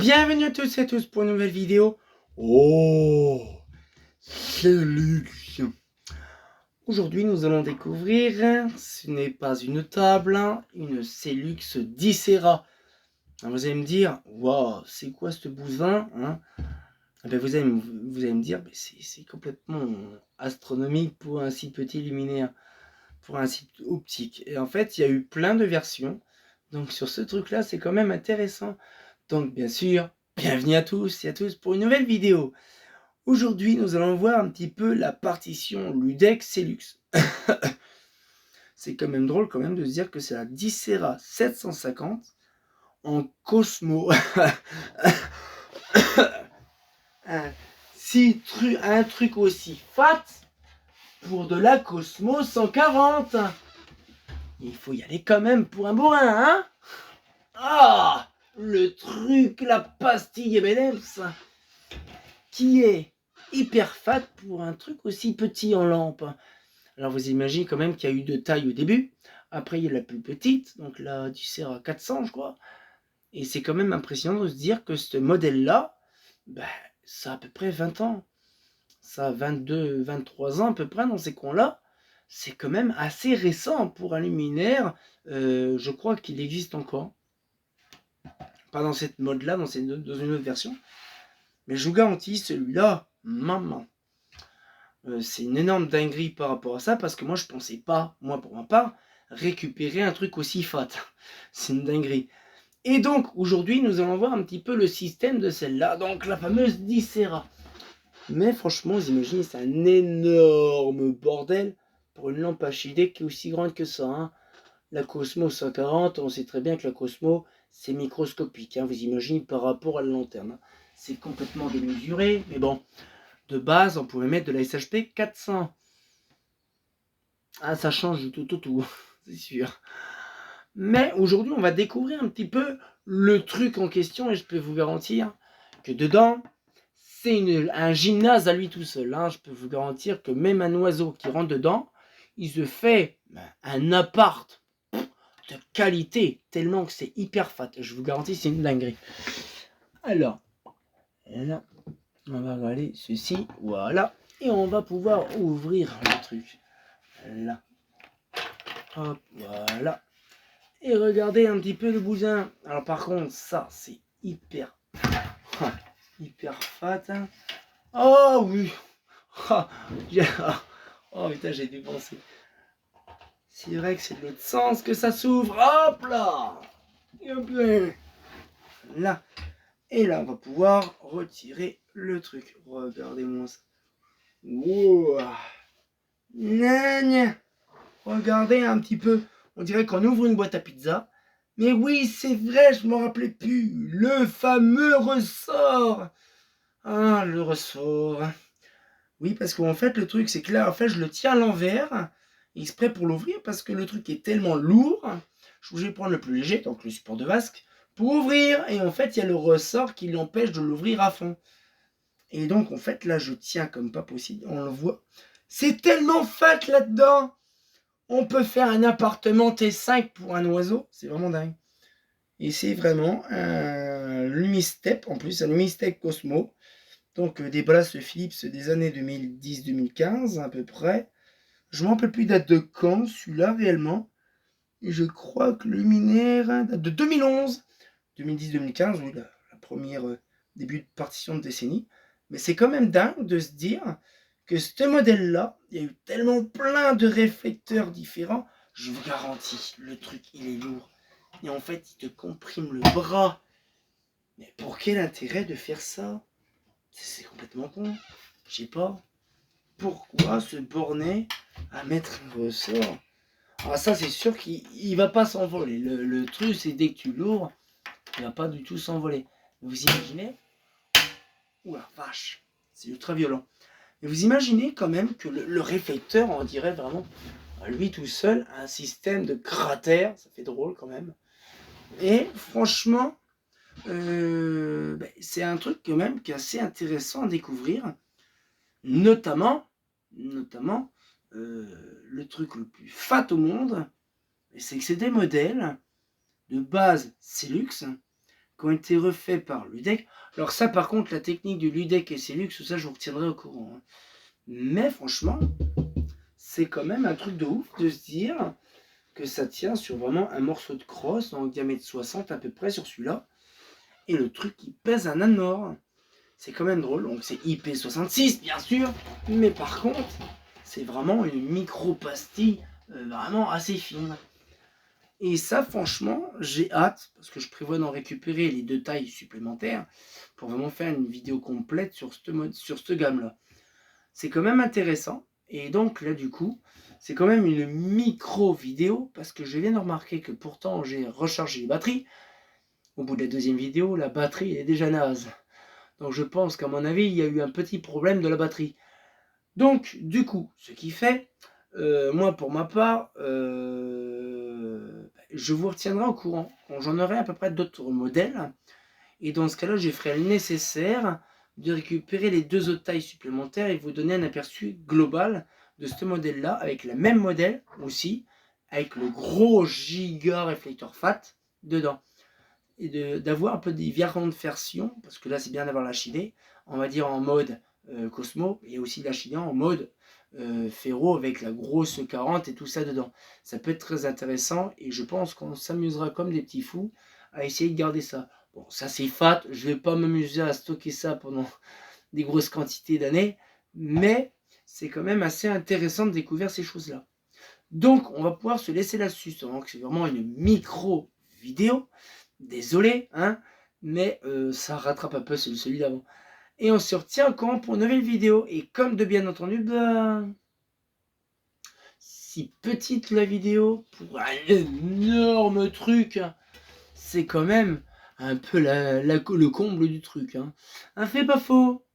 Bienvenue à tous et à tous pour une nouvelle vidéo. Oh, Celux. Aujourd'hui, nous allons découvrir, ce n'est pas une table, une Celux 10 Alors, vous allez me dire, waouh, c'est quoi ce bousin Ben, vous allez me dire, ben, c'est complètement astronomique pour un si petit luminaire, pour un si optique. Et en fait, il y a eu plein de versions. Donc sur ce truc-là, c'est quand même intéressant. Donc bien sûr, bienvenue à tous et à tous pour une nouvelle vidéo. Aujourd'hui, nous allons voir un petit peu la partition Ludex Celux. C'est quand même drôle quand même de se dire que c'est la 10 750 en Cosmo. un truc aussi fat pour de la Cosmo 140. Il faut y aller quand même pour un bourrin, hein? Ah, le truc, la pastille M&M's, qui est hyper fat pour un truc aussi petit en lampe. Alors vous imaginez quand même qu'il y a eu deux tailles au début. Après il y a la plus petite, donc là du Serra 400 je crois. Et c'est quand même impressionnant de se dire que ce modèle-là, ben, ça a à peu près 20 ans. Ça a 22, 23 ans à peu près dans ces coins-là. C'est quand même assez récent pour un luminaire. Je crois qu'il existe encore. Pas dans cette mode-là, dans une autre version. Mais je vous garantis, celui-là, maman. C'est une énorme dinguerie par rapport à ça, parce que moi, je pensais pas, moi pour ma part, récupérer un truc aussi fat. C'est une dinguerie. Et donc, aujourd'hui, nous allons voir un petit peu le système de celle-là, donc la fameuse 10. Mais franchement, vous imaginez, c'est un énorme bordel pour une lampe HID qui est aussi grande que ça, hein. La Cosmo 140, on sait très bien que la Cosmo, c'est microscopique, hein, vous imaginez, par rapport à la lanterne. Hein. C'est complètement démesuré, mais bon, de base, on pouvait mettre de la SHP 400. Ah, ça change du tout, c'est sûr. Mais aujourd'hui, on va découvrir un petit peu le truc en question, et je peux vous garantir que dedans, c'est un gymnase à lui tout seul. Hein. Je peux vous garantir que même un oiseau qui rentre dedans, il se fait un appart de qualité, tellement que c'est hyper fat. Je vous garantis, c'est une dinguerie. Alors, là, on va regarder ceci, voilà. Et on va pouvoir ouvrir le truc. Là. Hop, voilà. Et regardez un petit peu le bousin. Alors par contre, ça, c'est hyper fat. Hein. Oh oui. Oh putain, j'ai dépensé. C'est vrai que c'est de l'autre sens que ça s'ouvre. Hop là. Et hop là. Et là, on va pouvoir retirer le truc. Regardez-moi ça. Wow. Regardez un petit peu. On dirait qu'on ouvre une boîte à pizza. Mais oui, c'est vrai, je ne m'en rappelais plus. Le fameux ressort. Ah, le ressort. Oui, parce qu'en fait, le truc, c'est que là, en fait, je le tiens à l'envers, exprès pour l'ouvrir, parce que le truc est tellement lourd. Je suis obligé de prendre le plus léger, donc le support de vasque, pour ouvrir. Et en fait, il y a le ressort qui l'empêche de l'ouvrir à fond. Et donc, en fait, là, je tiens comme pas possible. On le voit. C'est tellement fat là-dedans. On peut faire un appartement T5 pour un oiseau. C'est vraiment dingue. Et c'est vraiment un Lumistep, en plus, un Lumistep Cosmo. Donc des brasses Philips des années 2010-2015 à peu près. Je ne me rappelle plus date de quand, celui-là réellement. Et je crois que le luminaire date de 2011. 2010-2015, oui, la première début de partition de décennie. Mais c'est quand même dingue de se dire que ce modèle-là, il y a eu tellement plein de réflecteurs différents. Je vous garantis, le truc, il est lourd. Et en fait, il te comprime le bras. Mais pour quel intérêt de faire ça? C'est complètement con. Je sais pas. Pourquoi se borner à mettre un ressort? Ah, ça, c'est sûr qu'il va pas s'envoler. Le truc, c'est dès que tu l'ouvres, il va pas du tout s'envoler. Vous imaginez? Oula, vache. C'est ultra violent. Et vous imaginez quand même que le réflecteur, on dirait vraiment, lui tout seul, un système de cratère. Ça fait drôle quand même. Et franchement, c'est un truc quand même qui est assez intéressant à découvrir. Notamment le truc le plus fat au monde, c'est que c'est des modèles de base Celux qui ont été refaits par Ludec. Alors ça, par contre, la technique du Ludec et Celux, tout ça, je vous retiendrai au courant. Hein. Mais franchement, c'est quand même un truc de ouf de se dire que ça tient sur vraiment un morceau de crosse, en diamètre 60 à peu près sur celui-là. Et le truc, il pèse un âne mort. C'est quand même drôle. Donc c'est IP66, bien sûr. Mais par contre, c'est vraiment une micro-pastille vraiment assez fine. Et ça, franchement, j'ai hâte, parce que je prévois d'en récupérer les 2 tailles supplémentaires pour vraiment faire une vidéo complète sur cette gamme-là. C'est quand même intéressant. Et donc là, du coup, c'est quand même une micro-vidéo, parce que je viens de remarquer que pourtant, j'ai rechargé les batteries. Au bout de la 2e vidéo, la batterie est déjà naze. Donc je pense qu'à mon avis, il y a eu un petit problème de la batterie. Donc, du coup, ce qui fait, moi, pour ma part, je vous retiendrai au courant quand j'en aurai à peu près d'autres modèles. Et dans ce cas-là, je ferai le nécessaire de récupérer les 2 autres tailles supplémentaires et vous donner un aperçu global de ce modèle-là, avec le même modèle aussi, avec le gros giga réflecteur FAT dedans. Et d'avoir un peu des différentes versions, parce que là, c'est bien d'avoir l'HID, on va dire en mode Cosmo, et aussi l'HID en mode Ferro avec la grosse 40 et tout ça dedans. Ça peut être très intéressant et je pense qu'on s'amusera comme des petits fous à essayer de garder ça. Bon, ça c'est fat, je vais pas m'amuser à stocker ça pendant des grosses quantités d'années, mais c'est quand même assez intéressant de découvrir ces choses-là. Donc, on va pouvoir se laisser là-dessus. C'est vraiment une micro vidéo. Désolé, hein, mais ça rattrape un peu celui d'avant. Et on se retient quand pour une nouvelle vidéo. Et comme de bien entendu, si petite la vidéo, pour un énorme truc, c'est quand même un peu le comble du truc. Hein. Un fait pas faux.